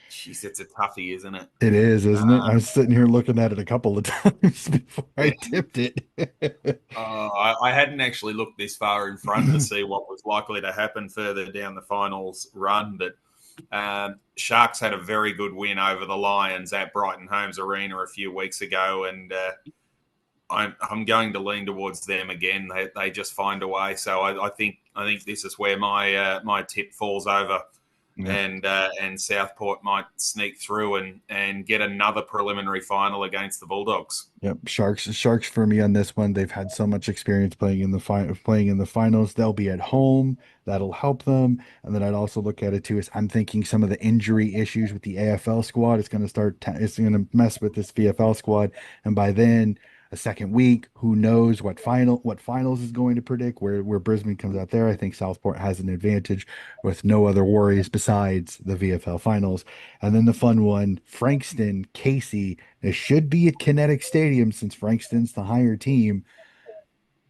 Jeez, it's a toughie, isn't it? It is, Uh, isn't it? I was sitting here looking at it a couple of times before I yeah. tipped it. I hadn't actually looked this far in front to see what was likely to happen further down the finals run, but Sharks had a very good win over the Lions at Brighton Homes Arena a few weeks ago, and I'm going to lean towards them again. They just find a way. So I think this is where my tip falls over, Yep. and Southport might sneak through and get another preliminary final against the Bulldogs. Yep. Sharks for me on this one. They've had so much experience playing in the finals. They'll be at home. That'll help them. And then I'd also look at it too, is I'm thinking some of the injury issues with the AFL squad. It's going to mess with this VFL squad. And by then, a second week. Who knows what finals is going to predict, where Brisbane comes out there. I think Southport has an advantage with no other worries besides the VFL finals. And then the fun one, Frankston, Casey. It should be at Kinetic Stadium since Frankston's the higher team.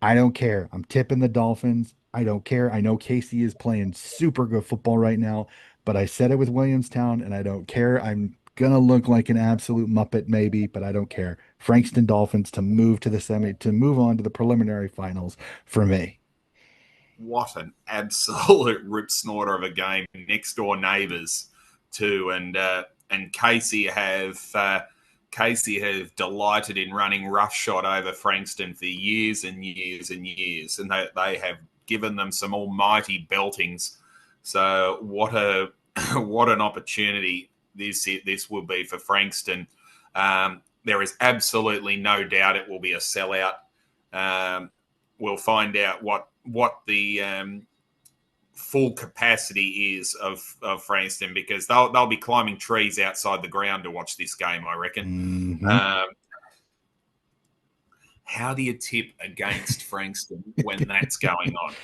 I don't care. I'm tipping the Dolphins. I don't care. I know Casey is playing super good football right now, but I said it with Williamstown and I don't care. I'm gonna look like an absolute muppet maybe, but I don't care. Frankston Dolphins to move to the semi to move on to the preliminary finals for me. What an absolute rip snorter of a game. Next door neighbours too, and Casey have delighted in running roughshod over Frankston for years and years and years, and they have given them some almighty beltings. So what a what an opportunity this will be for Frankston. There is absolutely no doubt it will be a sellout. We'll find out what the full capacity is of Frankston, because they'll be climbing trees outside the ground to watch this game, I reckon. Hmm. Um, how do you tip against Frankston when that's going on?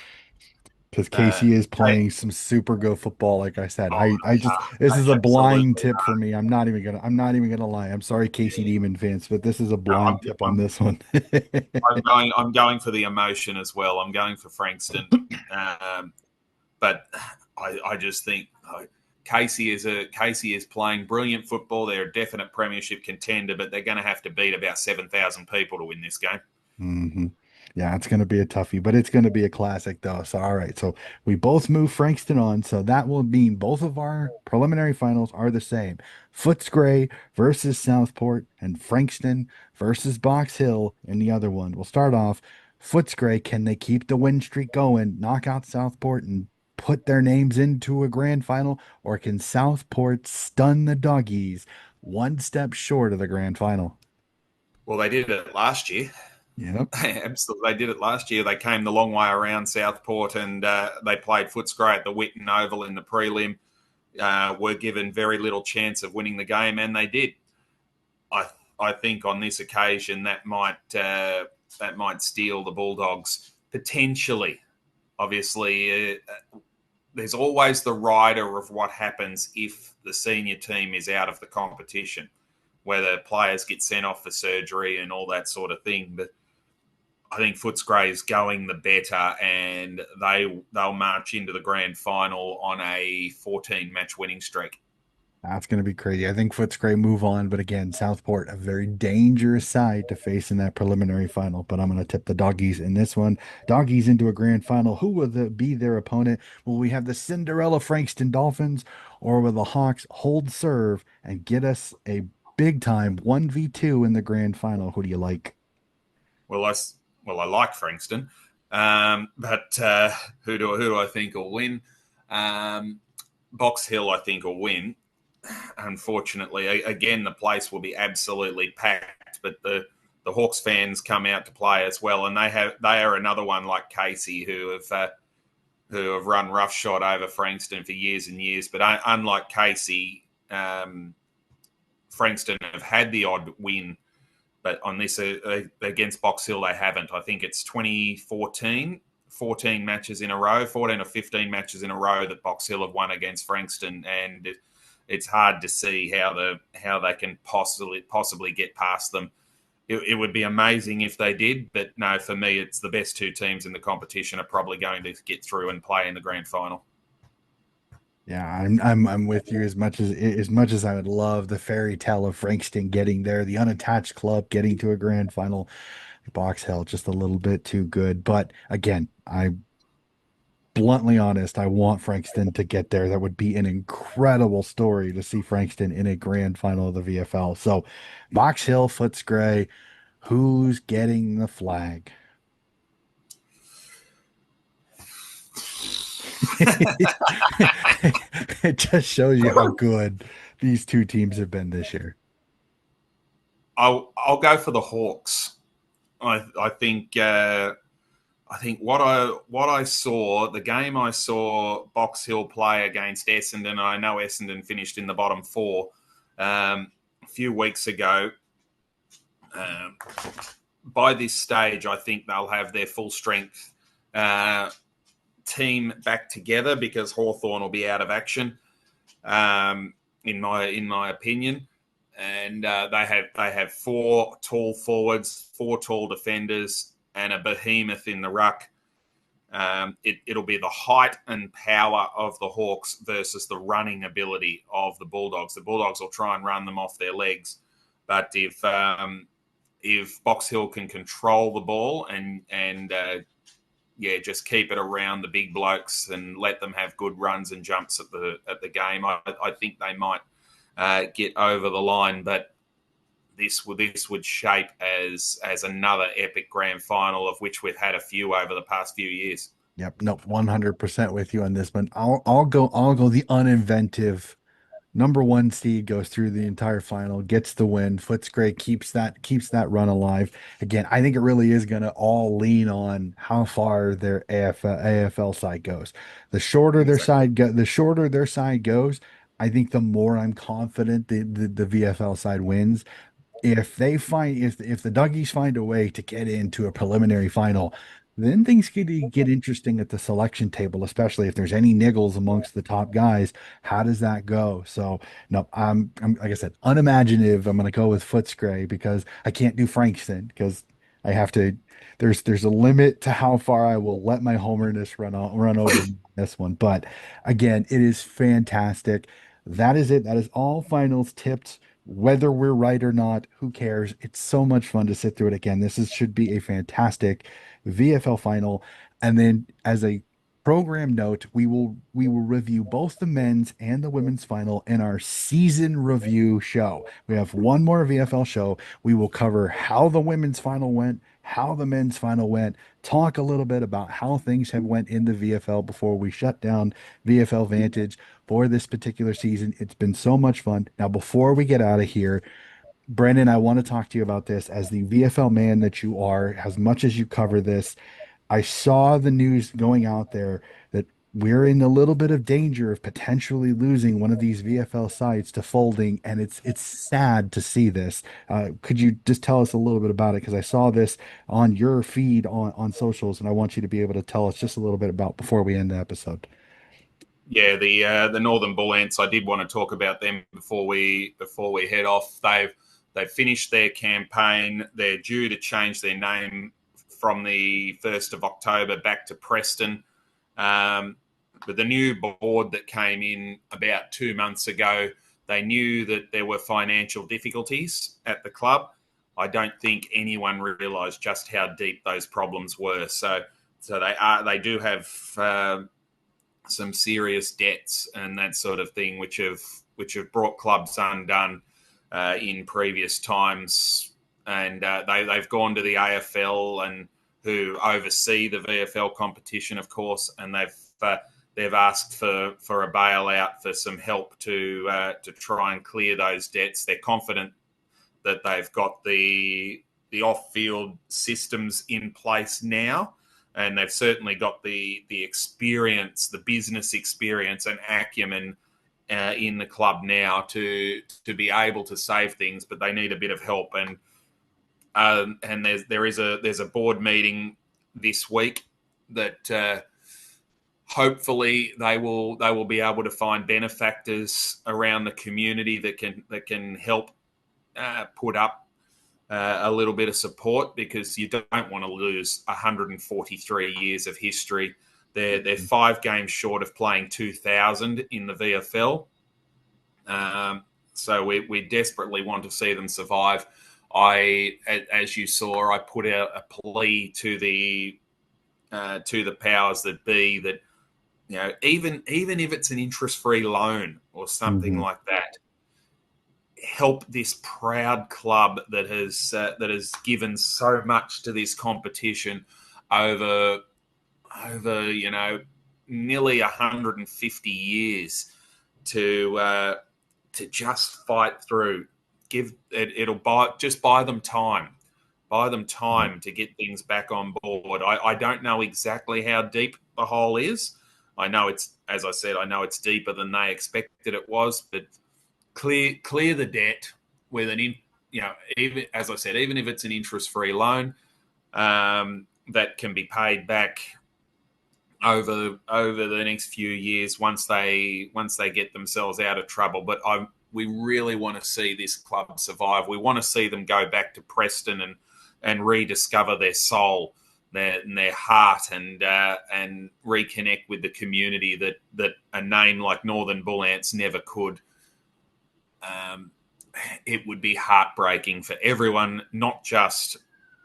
Because Uh, Casey is I, playing some super good football, like I said. oh, I they just are. this is They a blind absolutely tip for me. I'm not even gonna lie. I'm sorry, Casey are. Demon fans, but this is a No, blind tip on this one. I'm going for the emotion as well. I'm going for Frankston. Um, but I just think Casey is playing brilliant football. They're a definite premiership contender, but they're going to have to beat about 7,000 people to win this game. Hmm. Yeah, it's going to be a toughie, but it's going to be a classic, though. So, all right. So, we both move Frankston on. So, that will mean both of our preliminary finals are the same. Footscray versus Southport, and Frankston versus Box Hill in the other one. We'll start off. Footscray, can they keep the win streak going, knock out Southport, and put their names into a grand final? Or can Southport stun the doggies one step short of the grand final? Well, they did it last year. Yep. Absolutely, they did it last year. They came the long way around Southport, and they played Footscray at the Whitten Oval in the prelim. Were given very little chance of winning the game, and they did. I I think on this occasion that might steal the Bulldogs potentially. Obviously, there's always the rider of what happens if the senior team is out of the competition, whether players get sent off for surgery and all that sort of thing. But I think Footscray is going the better, and they'll march into the grand final on a 14 match winning streak. That's going to be crazy. I think Footscray move on, but again, Southport, a very dangerous side to face in that preliminary final. But I'm going to tip the doggies in this one. Doggies into a grand final. Who will be their opponent? Will we have the Cinderella Frankston Dolphins, or will the Hawks hold serve and get us a big time 1v2 in the grand final? Who do you like? Well, I like Frankston, but who do I think will win? Um, Box Hill, I think, will win. Unfortunately, again, the place will be absolutely packed, but the Hawks fans come out to play as well, and they are another one like Casey who have run roughshod over Frankston for years and years. But unlike Casey, Frankston have had the odd win, but on this against Box Hill, they haven't. I think it's 2014, 14 matches in a row, 14 or 15 matches in a row that Box Hill have won against Frankston, and it's hard to see how they can possibly get past them. It would be amazing if they did, but no, for me, it's the best two teams in the competition are probably going to get through and play in the grand final. Yeah, I'm with you as much as I would love the fairy tale of Frankston getting there, the unattached club getting to a grand final. Box Hill just a little bit too good. But again, I bluntly honest, I want Frankston to get there. That would be an incredible story to see Frankston in a grand final of the VFL. So Box Hill, Footscray, who's getting the flag? It just shows you how good these two teams have been this year. I'll go for the Hawks. I think what I saw, the game I saw Box Hill play against Essendon. I know Essendon finished in the bottom four a few weeks ago. Um, by this stage, I think they'll have their full strength team back together because Hawthorn will be out of action, in my opinion. And they have four tall forwards, four tall defenders, and a behemoth in the ruck. It'll be the height and power of the Hawks versus the running ability of the Bulldogs. The Bulldogs will try and run them off their legs, but if Box Hill can control the ball and just keep it around the big blokes and let them have good runs and jumps at the game, I think they might get over the line. But this would shape as another epic grand final, of which we've had a few over the past few years. Yep, nope, 100% with you on this one. I'll go the uninventive number one seed goes through the entire final, gets the win. Footscray keeps that run alive. Again, I think it really is going to all lean on how far their AFL side goes. Exactly. The shorter their side goes, I think the more I'm confident the VFL side wins. If the Duggies find a way to get into a preliminary final, then things could get interesting at the selection table, especially if there's any niggles amongst the top guys. How does that go? So no, I'm like I said, unimaginative. I'm gonna go with Footscray because I can't do Frankston because I have to. There's a limit to how far I will let my homerness run over this one. But again, it is fantastic. That is it. That is all finals tipped. Whether we're right or not, who cares? It's so much fun to sit through it again. Should be a fantastic VFL final. And then as a program note, we will review both the men's and the women's final in our season review show. We have one more VFL show. We will cover how the women's final went, how the men's final went, talk a little bit about how things have went in the VFL before we shut down VFL Vantage for this particular season. It's been so much fun. Now, before we get out of here, Brandon, I want to talk to you about this as the VFL man that you are, as much as you cover this. I saw the news going out there that we're in a little bit of danger of potentially losing one of these VFL sites to folding, and it's sad to see this. Could you just tell us a little bit about it? Because I saw this on your feed on socials, and I want you to be able to tell us just a little bit about before we end the episode. Yeah, the Northern Bullants. I did want to talk about them before we head off. They've finished their campaign. They're due to change their name from the 1st of October back to Preston. But the new board that came in about 2 months ago, they knew that there were financial difficulties at the club. I don't think anyone realised just how deep those problems were. So they do have some serious debts and that sort of thing, which have brought clubs undone in previous times. And they've gone to the AFL and who oversee the VFL competition, of course, and they've asked for a bailout, for some help to try and clear those debts. They're confident that they've got the off-field systems in place now, and they've certainly got the experience, the business experience and acumen in the club now to be able to save things, but they need a bit of help. And there's a board meeting this week that hopefully they will be able to find benefactors around the community that can help put up a little bit of support, because you don't want to lose 143 years of history. They're 5 games short of playing 2,000 in the VFL. So we desperately want to see them survive. As you saw, I put out a plea to the powers that be that, even if it's an interest-free loan or something Mhm. like that, help this proud club that has given so much to this competition over nearly 150 years to just fight through. Buy them time. Buy them Yep. time to get things back on board. I don't know exactly how deep the hole is. As I said, I know it's deeper than they expected it was, but clear the debt with even as I said, even if it's an interest-free loan, that can be paid back over the next few years once they get themselves out of trouble. But we really want to see this club survive. We want to see them go back to Preston and rediscover their soul, their heart, and reconnect with the community that a name like Northern Bullants never could. It would be heartbreaking for everyone, not just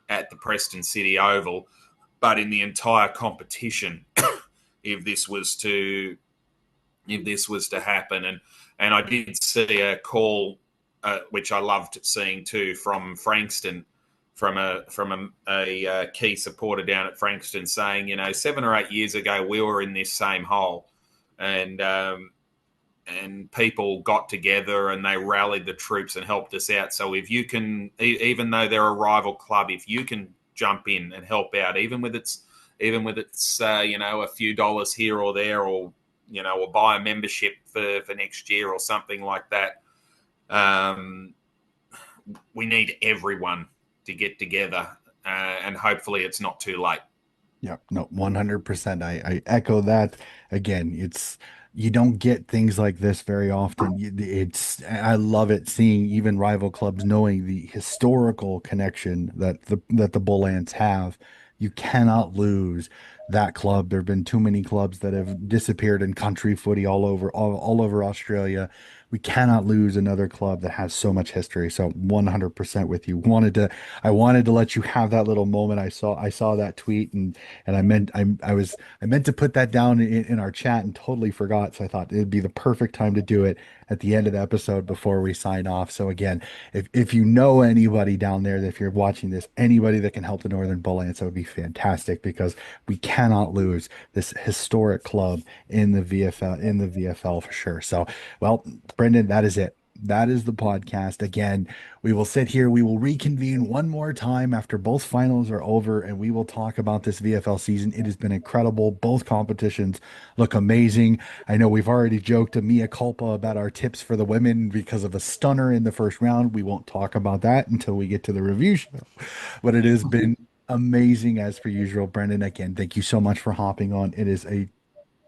at the Preston City Oval, but in the entire competition if this was to happen. And I did see a call, which I loved seeing too, from Frankston, from a key supporter down at Frankston, saying, 7 or 8 years ago we were in this same hole, and people got together and they rallied the troops and helped us out. So if you can, even though they're a rival club, if you can jump in and help out, even with its a few dollars here or there, or buy a membership for next year or something like that. We need everyone to get together, and hopefully it's not too late. Yeah, no, 100%. I echo that. Again, you don't get things like this very often. I love it seeing even rival clubs knowing the historical connection that the Bullants have. You cannot lose that club. There have been too many clubs that have disappeared in country footy all over Australia. We cannot lose another club that has so much history. So 100% with you. I wanted to let you have that little moment. I saw that tweet, and I meant to put that down in our chat and totally forgot. So I thought it'd be the perfect time to do it at the end of the episode before we sign off. So again, if you know anybody down there, that if you're watching this, anybody that can help the Northern Bullants, that would be fantastic, because we cannot lose this historic club in the VFL for sure. So, well, Brendan, that is it. That is the podcast. Again, we will sit here. We will reconvene one more time after both finals are over, and we will talk about this VFL season. It has been incredible. Both competitions look amazing. I know we've already joked a mea culpa about our tips for the women because of a stunner in the first round. We won't talk about that until we get to the review show. But it has been amazing as per usual. Brendan, again, thank you so much for hopping on. It is a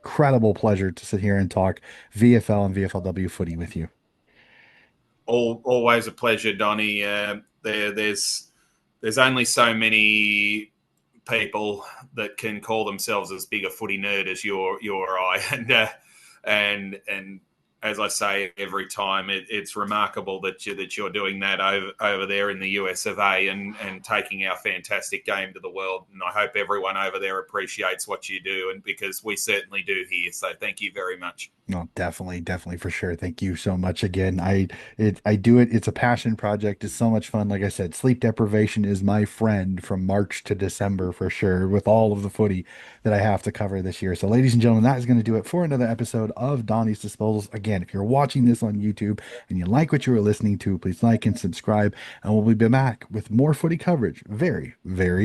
incredible pleasure to sit here and talk VFL and VFLW footy with you. Always a pleasure, Donny. There's only so many people that can call themselves as big a footy nerd as you or I, and as I say every time, it's remarkable that you're doing that over there in the US of A, and taking our fantastic game to the world. And I hope everyone over there appreciates what you do, and because we certainly do here. So thank you very much. No, definitely for sure. Thank you so much again. I do it. It's a passion project. It's so much fun. Like I said, sleep deprivation is my friend from March to December for sure, with all of the footy that I have to cover this year. So, ladies and gentlemen, that is going to do it for another episode of Donnie's Disposals. Again, if you're watching this on YouTube and you like what you were listening to, please like and subscribe, and we'll be back with more footy coverage very, very soon.